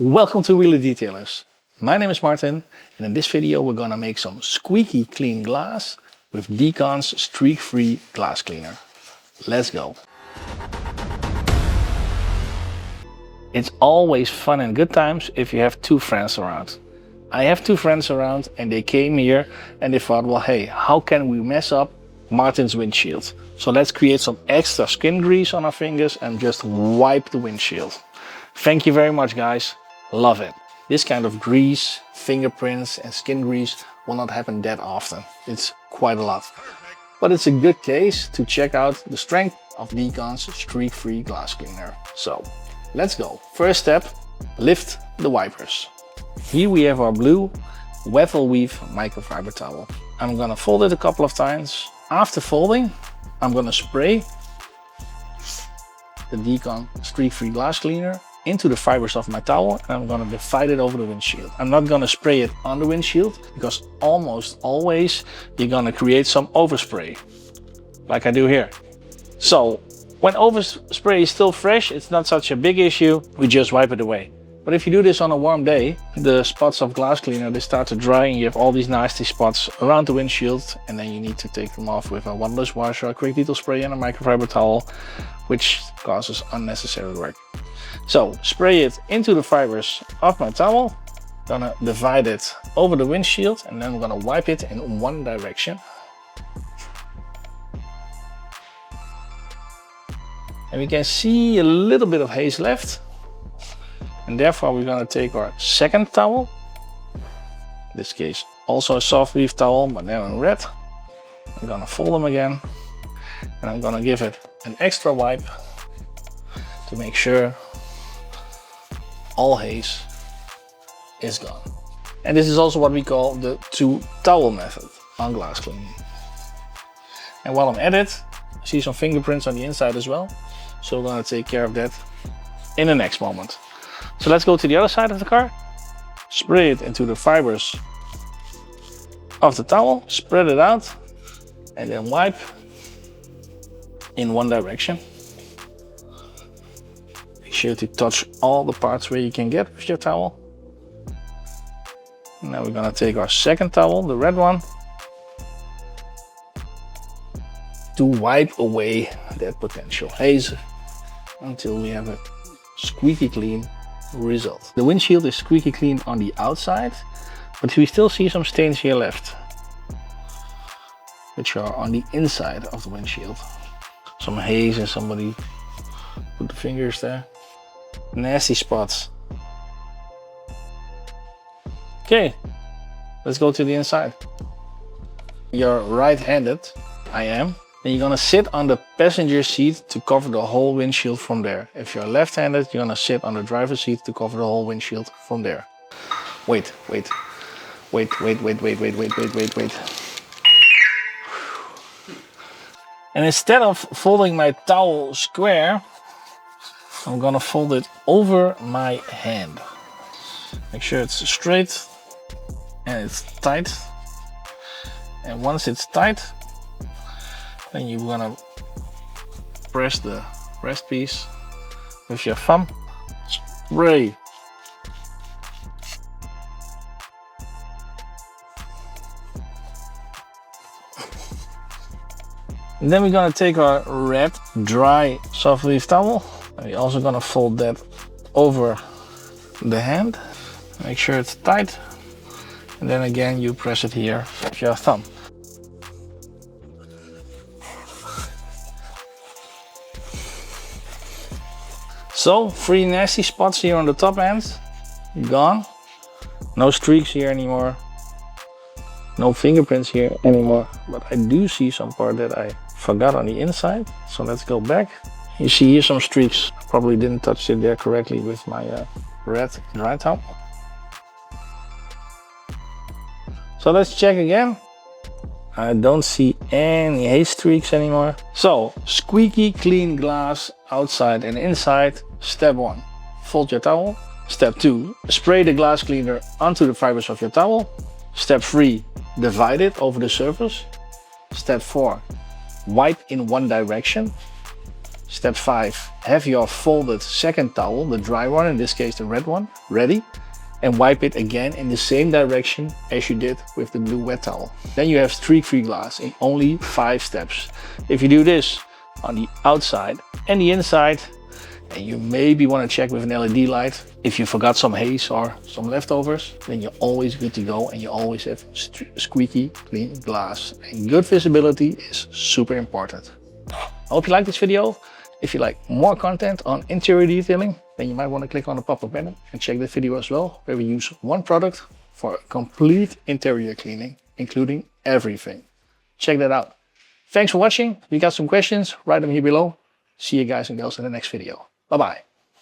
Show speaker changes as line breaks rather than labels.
Welcome to Wheeler Detailers. My name is Martin, and in this video we're gonna make some squeaky clean glass with Decon's streak-free glass cleaner. Let's go. It's always fun and good times if you have two friends around. I have two friends around and they came here and they thought, well, hey, how can we mess up Martin's windshield? So let's create some extra skin grease on our fingers and just wipe the windshield. Thank you very much, guys. Love it. This kind of grease, fingerprints and skin grease will not happen that often. It's quite a lot. But it's a good case to check out the strength of Decon's streak-free glass cleaner. So let's go. First step, lift the wipers. Here we have our blue Wevel Weave microfiber towel. I'm gonna fold it a couple of times. After folding, I'm gonna spray the Decon streak-free glass cleaner into the fibers of my towel, and I'm gonna divide it over the windshield. I'm not gonna spray it on the windshield because almost always you're gonna create some overspray, like I do here. So when overspray is still fresh, it's not such a big issue. We just wipe it away. But if you do this on a warm day, the spots of glass cleaner, they start to dry and you have all these nasty spots around the windshield, and then you need to take them off with a wandless washer, a quick detail spray and a microfiber towel, which causes unnecessary work. So spray it into the fibers of my towel, gonna divide it over the windshield, and then I'm gonna wipe it in one direction. And we can see a little bit of haze left. And therefore we're gonna take our second towel, in this case also a soft weave towel, but now in red. I'm gonna fold them again, and I'm gonna give it an extra wipe to make sure all haze is gone. And this is also what we call the two towel method on glass cleaning. And while I'm at it, I see some fingerprints on the inside as well. So we're gonna take care of that in the next moment. So let's go to the other side of the car, spray it into the fibers of the towel, spread it out, and then wipe in one direction. Make sure to touch all the parts where you can get with your towel. Now we're gonna take our second towel, the red one, to wipe away that potential haze until we have a squeaky clean result. The windshield is squeaky clean on the outside, but we still see some stains here left, which are on the inside of the windshield. Some haze and somebody put the fingers there. Nasty spots. Okay, let's go to the inside. You're right-handed, I am. And you're gonna sit on the passenger seat to cover the whole windshield from there. If you're left-handed, you're gonna sit on the driver's seat to cover the whole windshield from there. Wait. And instead of folding my towel square, I'm gonna fold it over my hand. Make sure it's straight and it's tight. And once it's tight, then you're gonna press the rest piece with your thumb, spray. And then we're gonna take our red, dry, soft weave towel. And we're also gonna fold that over the hand. Make sure it's tight. And then again, you press it here with your thumb. So 3 nasty spots here on the top end, gone. No streaks here anymore. No fingerprints here anymore. But I do see some part that I forgot on the inside. So let's go back. You see here some streaks. Probably didn't touch it there correctly with my red dry towel. So let's check again. I don't see any haze streaks anymore. So squeaky clean glass outside and inside. Step 1, fold your towel. Step 2, spray the glass cleaner onto the fibers of your towel. Step 3, divide it over the surface. Step 4, wipe in one direction. Step 5, have your folded second towel, the dry one, in this case the red one, ready, and wipe it again in the same direction as you did with the blue wet towel. Then you have streak-free glass in only 5 steps. If you do this on the outside and the inside, and you maybe want to check with an LED light, if you forgot some haze or some leftovers, then you're always good to go and you always have squeaky clean glass. And good visibility is super important. I hope you liked this video. If you like more content on interior detailing, then you might want to click on the pop-up banner and check that video as well, where we use one product for a complete interior cleaning, including everything. Check that out. Thanks for watching. If you got some questions, write them here below. See you guys and girls in the next video. Bye-bye.